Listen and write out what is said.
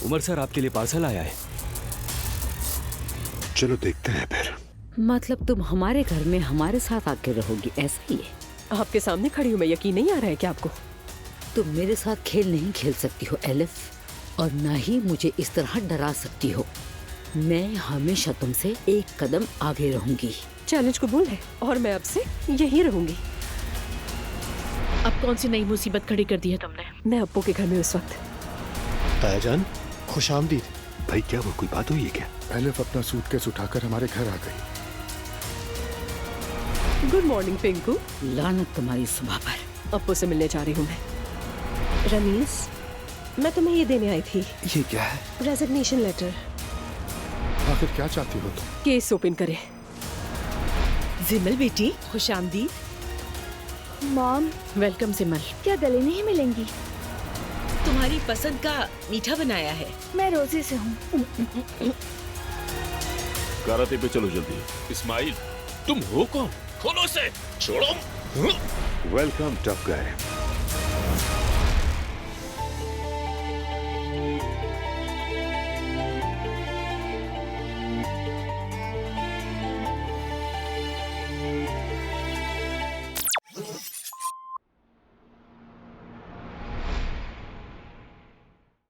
Umar sir आपके लिए parcel आया है। चलो देखते हैं फिर। मतलब तुम हमारे घर में हमारे साथ आके रहोगी, ऐसा ही है? आपके सामने खड़ी हूँ मैं, यकीन नहीं आ रहा है क्या आपको? तुम मेरे साथ खेल नहीं खेल सकती हो एलिफ, और ना ही मुझे इस तरह डरा सकती हो। मैं हमेशा तुमसे एक कदम आगे रहूंगी। चैलेंज कबूल है और मैं अब से यही रहूंगी। अब कौन सी नई मुसीबत खड़ी कर दी है तुमने? मैं अप्पू के घर में उस वक्त। तायाजान, खुश आमदीद। भाई क्या वो कोई बात हुई है क्या? एलिफ अपना सूटकेस उठाकर हमारे घर आ गई। Good morning Pinku. लानत तुम्हारी सुबह पर। अप्पू से मिलने जा रही हूँ मैं। रमीज, मैं तुम्हें ये देने आई थी, ये क्या है? Resignation letter. आखिर क्या चाहती हो तुम? केस ओपन करे। जिमल बेटी, खुश आमदीद। मॉम, वेलकम सिमल। क्या गले नहीं मिलेंगी? तुम्हारी पसंद का मीठा बनाया है। मैं रोजी से हूँ। कराटे पे चलो जल्दी। इस्माइल, तुम हो कौन? खोलो से, छोड़ो। Welcome tough guy.